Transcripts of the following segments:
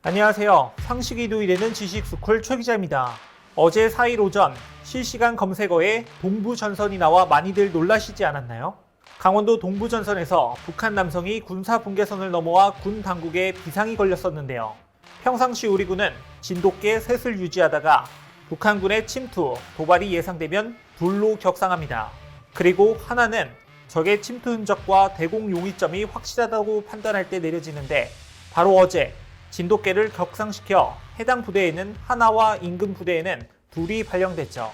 안녕하세요. 상식이 도이되는 지식스쿨 최 기자입니다. 어제 4일 오전 실시간 검색어에 동부전선이 나와 많이들 놀라시지 않았나요? 강원도 동부전선에서 북한 남성이 군사 분계선을 넘어와 군 당국에 비상이 걸렸었는데요. 평상시 우리 군은 진돗개 셋을 유지하다가 북한군의 침투, 도발이 예상되면 둘로 격상합니다. 그리고 하나는 적의 침투 흔적과 대공 용의점이 확실하다고 판단할 때 내려지는데 바로 어제 진돗개를 격상시켜 해당 부대에는 하나와 인근 부대에는 둘이 발령됐죠.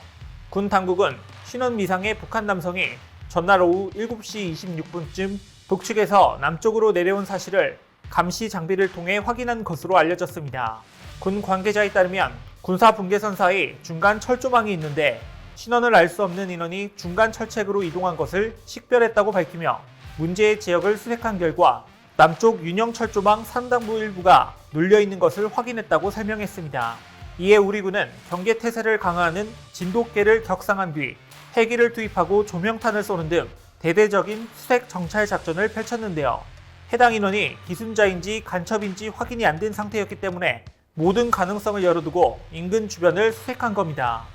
군 당국은 신원 미상의 북한 남성이 전날 오후 7시 26분쯤 북측에서 남쪽으로 내려온 사실을 감시 장비를 통해 확인한 것으로 알려졌습니다. 군 관계자에 따르면 군사 분계선 사이 중간 철조망이 있는데 신원을 알 수 없는 인원이 중간 철책으로 이동한 것을 식별했다고 밝히며 문제의 지역을 수색한 결과 남쪽 윤영 철조망 산당부 일부가 눌려있는 것을 확인했다고 설명했습니다. 이에 우리 군은 경계태세를 강화하는 진돗개를 격상한 뒤 헬기를 투입하고 조명탄을 쏘는 등 대대적인 수색 정찰 작전을 펼쳤는데요. 해당 인원이 기순자인지 간첩인지 확인이 안 된 상태였기 때문에 모든 가능성을 열어두고 인근 주변을 수색한 겁니다.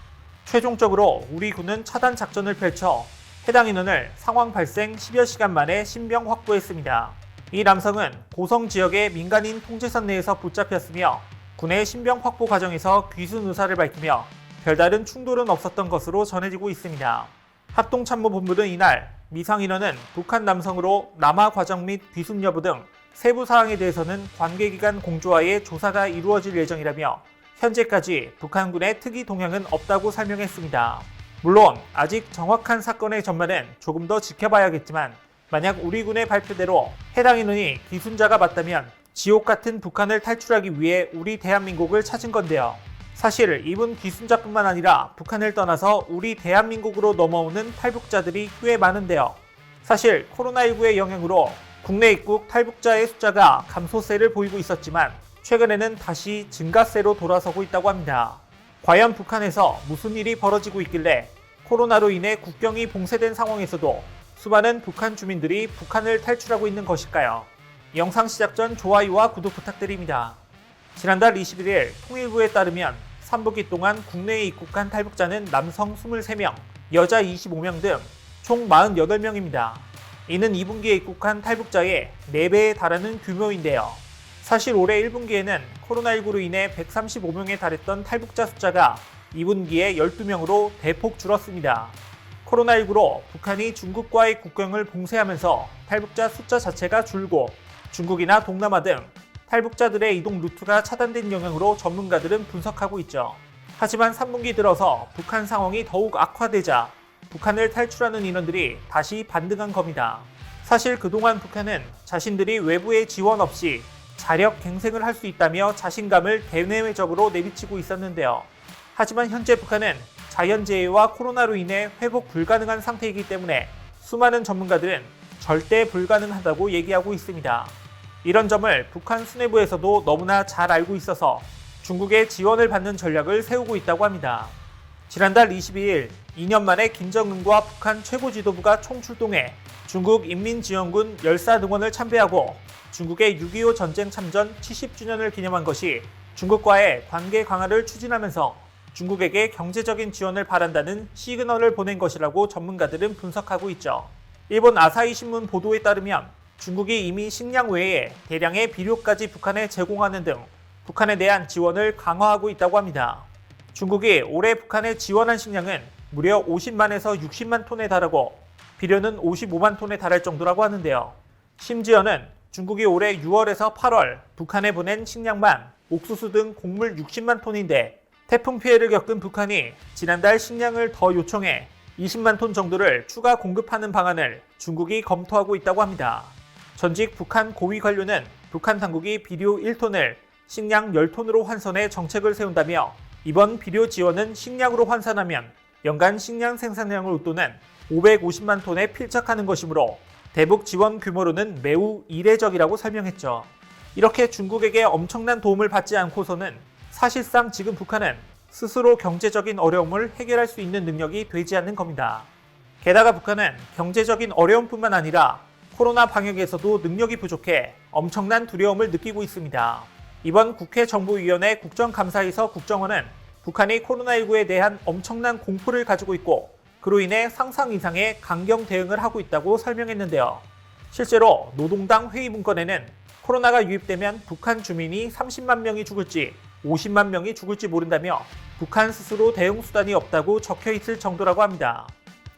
최종적으로 우리 군은 차단 작전을 펼쳐 해당 인원을 상황 발생 10여 시간 만에 신병 확보했습니다. 이 남성은 고성 지역의 민간인 통제선 내에서 붙잡혔으며 군의 신병 확보 과정에서 귀순 의사를 밝히며 별다른 충돌은 없었던 것으로 전해지고 있습니다. 합동참모본부는 이날 미상 인원은 북한 남성으로 남하 과정 및 귀순 여부 등 세부 사항에 대해서는 관계기관 공조하에 조사가 이루어질 예정이라며 현재까지 북한군의 특이 동향은 없다고 설명했습니다. 물론 아직 정확한 사건의 전말은 조금 더 지켜봐야겠지만 만약 우리 군의 발표대로 해당 인원이 귀순자가 맞다면 지옥 같은 북한을 탈출하기 위해 우리 대한민국을 찾은 건데요. 사실 이분 귀순자뿐만 아니라 북한을 떠나서 우리 대한민국으로 넘어오는 탈북자들이 꽤 많은데요. 사실 코로나19의 영향으로 국내 입국 탈북자의 숫자가 감소세를 보이고 있었지만 최근에는 다시 증가세로 돌아서고 있다고 합니다. 과연 북한에서 무슨 일이 벌어지고 있길래 코로나로 인해 국경이 봉쇄된 상황에서도 수많은 북한 주민들이 북한을 탈출하고 있는 것일까요? 영상 시작 전 좋아요와 구독 부탁드립니다. 지난달 21일 통일부에 따르면 3분기 동안 국내에 입국한 탈북자는 남성 23명, 여자 25명 등 총 48명입니다. 이는 2분기에 입국한 탈북자의 4배에 달하는 규모인데요. 사실 올해 1분기에는 코로나19로 인해 135명에 달했던 탈북자 숫자가 2분기에 12명으로 대폭 줄었습니다. 코로나19로 북한이 중국과의 국경을 봉쇄하면서 탈북자 숫자 자체가 줄고 중국이나 동남아 등 탈북자들의 이동 루트가 차단된 영향으로 전문가들은 분석하고 있죠. 하지만 3분기 들어서 북한 상황이 더욱 악화되자 북한을 탈출하는 인원들이 다시 반등한 겁니다. 사실 그동안 북한은 자신들이 외부의 지원 없이 자력 갱생을 할 수 있다며 자신감을 대내외적으로 내비치고 있었는데요. 하지만 현재 북한은 자연재해와 코로나로 인해 회복 불가능한 상태이기 때문에 수많은 전문가들은 절대 불가능하다고 얘기하고 있습니다. 이런 점을 북한 수뇌부에서도 너무나 잘 알고 있어서 중국의 지원을 받는 전략을 세우고 있다고 합니다. 지난달 22일 2년 만에 김정은과 북한 최고 지도부가 총출동해 중국 인민지원군 열사등원을 참배하고 중국의 6.25 전쟁 참전 70주년을 기념한 것이 중국과의 관계 강화를 추진하면서 중국에게 경제적인 지원을 바란다는 시그널을 보낸 것이라고 전문가들은 분석하고 있죠. 일본 아사히 신문 보도에 따르면 중국이 이미 식량 외에 대량의 비료까지 북한에 제공하는 등 북한에 대한 지원을 강화하고 있다고 합니다. 중국이 올해 북한에 지원한 식량은 무려 50만에서 60만 톤에 달하고 비료는 55만 톤에 달할 정도라고 하는데요. 심지어는 중국이 올해 6월에서 8월 북한에 보낸 식량만 옥수수 등 곡물 60만 톤인데 태풍 피해를 겪은 북한이 지난달 식량을 더 요청해 20만 톤 정도를 추가 공급하는 방안을 중국이 검토하고 있다고 합니다. 전직 북한 고위 관료는 북한 당국이 비료 1톤을 식량 10톤으로 환선해 정책을 세운다며 이번 비료 지원은 식량으로 환산하면 연간 식량 생산량을 웃도는 550만 톤에 필적하는 것이므로 대북 지원 규모로는 매우 이례적이라고 설명했죠. 이렇게 중국에게 엄청난 도움을 받지 않고서는 사실상 지금 북한은 스스로 경제적인 어려움을 해결할 수 있는 능력이 되지 않는 겁니다. 게다가 북한은 경제적인 어려움뿐만 아니라 코로나 방역에서도 능력이 부족해 엄청난 두려움을 느끼고 있습니다. 이번 국회 정보위원회 국정감사에서 국정원은 북한이 코로나19에 대한 엄청난 공포를 가지고 있고 그로 인해 상상 이상의 강경 대응을 하고 있다고 설명했는데요. 실제로 노동당 회의 문건에는 코로나가 유입되면 북한 주민이 30만 명이 죽을지 50만 명이 죽을지 모른다며 북한 스스로 대응 수단이 없다고 적혀 있을 정도라고 합니다.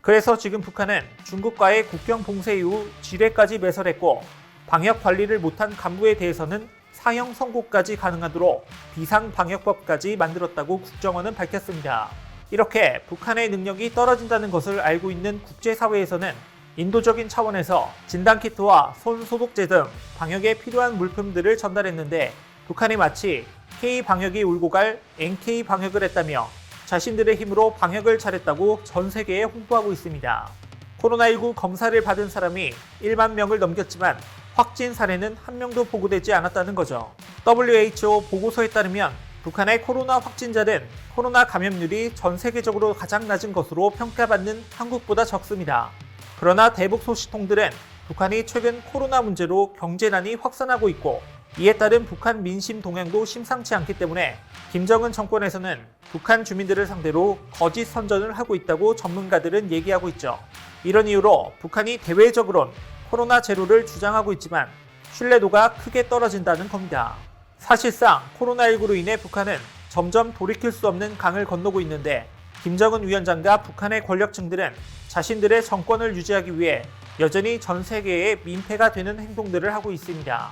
그래서 지금 북한은 중국과의 국경 봉쇄 이후 지뢰까지 매설했고 방역 관리를 못한 간부에 대해서는 사형 선고까지 가능하도록 비상방역법까지 만들었다고 국정원은 밝혔습니다. 이렇게 북한의 능력이 떨어진다는 것을 알고 있는 국제사회에서는 인도적인 차원에서 진단키트와 손소독제 등 방역에 필요한 물품들을 전달했는데 북한이 마치 K방역이 울고 갈 NK방역을 했다며 자신들의 힘으로 방역을 잘했다고 전 세계에 홍보하고 있습니다. 코로나19 검사를 받은 사람이 1만 명을 넘겼지만 확진 사례는 한 명도 보고되지 않았다는 거죠. WHO 보고서에 따르면 북한의 코로나 확진자는 코로나 감염률이 전 세계적으로 가장 낮은 것으로 평가받는 한국보다 적습니다. 그러나 대북 소식통들은 북한이 최근 코로나 문제로 경제난이 확산하고 있고 이에 따른 북한 민심 동향도 심상치 않기 때문에 김정은 정권에서는 북한 주민들을 상대로 거짓 선전을 하고 있다고 전문가들은 얘기하고 있죠. 이런 이유로 북한이 대외적으론 코로나 제로를 주장하고 있지만 신뢰도가 크게 떨어진다는 겁니다. 사실상 코로나19로 인해 북한은 점점 돌이킬 수 없는 강을 건너고 있는데 김정은 위원장과 북한의 권력층들은 자신들의 정권을 유지하기 위해 여전히 전 세계에 민폐가 되는 행동들을 하고 있습니다.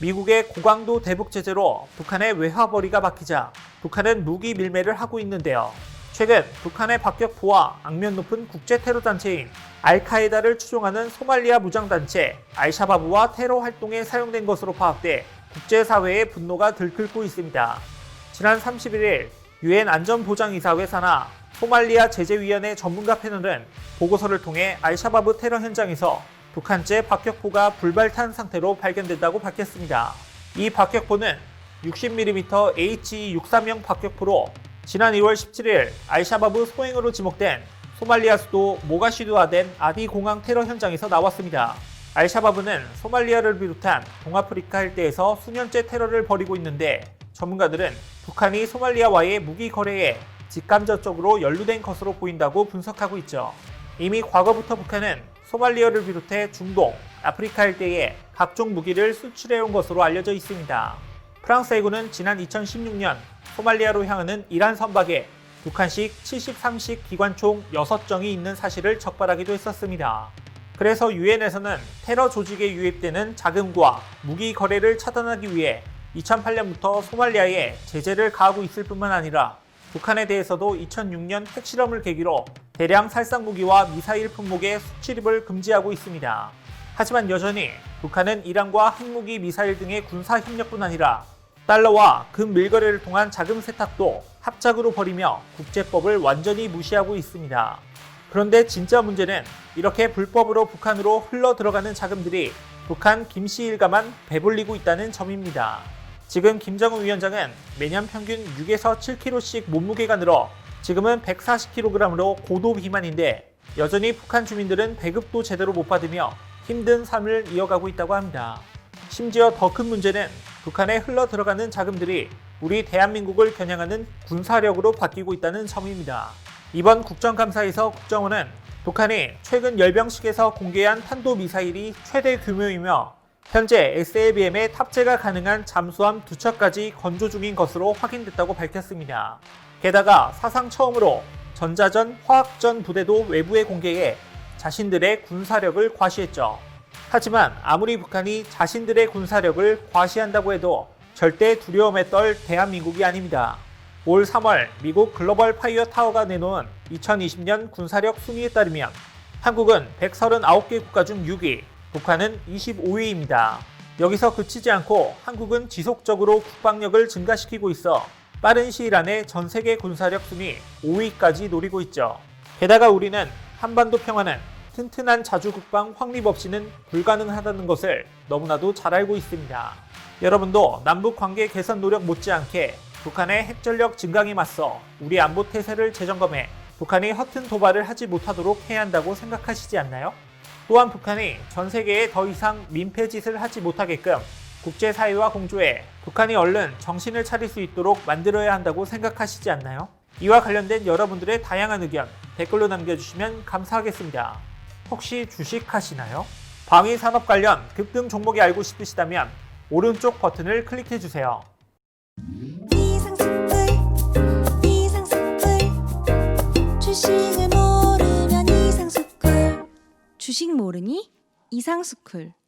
미국의 고강도 대북 제재로 북한의 외화벌이가 막히자 북한은 무기 밀매를 하고 있는데요. 최근 북한의 박격포와 악명 높은 국제 테러 단체인 알카에다를 추종하는 소말리아 무장단체 알샤바브와 테러 활동에 사용된 것으로 파악돼 국제사회의 분노가 들끓고 있습니다. 지난 31일 유엔 안전보장이사회 산하 소말리아 제재위원회 전문가 패널은 보고서를 통해 알샤바브 테러 현장에서 북한제 박격포가 불발탄 상태로 발견된다고 밝혔습니다. 이 박격포는 60mm HE-63형 박격포로 지난 2월 17일 알샤바브 소행으로 지목된 소말리아 수도 모가시두아덴 아디 공항 테러 현장에서 나왔습니다. 알샤바브는 소말리아를 비롯한 동아프리카 일대에서 수년째 테러를 벌이고 있는데 전문가들은 북한이 소말리아와의 무기 거래에 직간접적으로 연루된 것으로 보인다고 분석하고 있죠. 이미 과거부터 북한은 소말리아를 비롯해 중동, 아프리카 일대에 각종 무기를 수출해온 것으로 알려져 있습니다. 프랑스 해군은 지난 2016년 소말리아로 향하는 이란 선박에 북한식 73식 기관총 6정이 있는 사실을 적발하기도 했었습니다. 그래서 유엔에서는 테러 조직에 유입되는 자금과 무기 거래를 차단하기 위해 2008년부터 소말리아에 제재를 가하고 있을 뿐만 아니라 북한에 대해서도 2006년 핵실험을 계기로 대량 살상 무기와 미사일 품목의 수출입을 금지하고 있습니다. 하지만 여전히 북한은 이란과 핵무기, 미사일 등의 군사 협력뿐 아니라 달러와 금 밀거래를 통한 자금 세탁도 합작으로 벌이며 국제법을 완전히 무시하고 있습니다. 그런데 진짜 문제는 이렇게 불법으로 북한으로 흘러 들어가는 자금들이 북한 김씨 일가만 배불리고 있다는 점입니다. 지금 김정은 위원장은 매년 평균 6에서 7kg씩 몸무게가 늘어 지금은 140kg으로 고도 비만인데 여전히 북한 주민들은 배급도 제대로 못 받으며 힘든 삶을 이어가고 있다고 합니다. 심지어 더 큰 문제는 북한에 흘러 들어가는 자금들이 우리 대한민국을 겨냥하는 군사력으로 바뀌고 있다는 점입니다. 이번 국정감사에서 국정원은 북한이 최근 열병식에서 공개한 탄도미사일이 최대 규모이며 현재 SLBM에 탑재가 가능한 잠수함 2척까지 건조 중인 것으로 확인됐다고 밝혔습니다. 게다가 사상 처음으로 전자전, 화학전 부대도 외부에 공개해 자신들의 군사력을 과시했죠. 하지만 아무리 북한이 자신들의 군사력을 과시한다고 해도 절대 두려움에 떨 대한민국이 아닙니다. 올 3월 미국 글로벌 파이어 타워가 내놓은 2020년 군사력 순위에 따르면 한국은 139개 국가 중 6위, 북한은 25위입니다. 여기서 그치지 않고 한국은 지속적으로 국방력을 증가시키고 있어 빠른 시일 안에 전 세계 군사력 순위 5위까지 노리고 있죠. 게다가 우리는 한반도 평화는 튼튼한 자주국방 확립 없이는 불가능하다는 것을 너무나도 잘 알고 있습니다. 여러분도 남북 관계 개선 노력 못지않게 북한의 핵전력 증강에 맞서 우리 안보 태세를 재점검해 북한이 허튼 도발을 하지 못하도록 해야 한다고 생각하시지 않나요? 또한 북한이 전 세계에 더 이상 민폐짓을 하지 못하게끔 국제사회와 공조해 북한이 얼른 정신을 차릴 수 있도록 만들어야 한다고 생각하시지 않나요? 이와 관련된 여러분들의 다양한 의견 댓글로 남겨주시면 감사하겠습니다. 혹시 주식하시나요? 방위산업 관련 급등 종목이 알고 싶으시다면 오른쪽 버튼을 클릭해주세요. 주식을 모르면 이상스쿨. 주식 모르니 이상스쿨.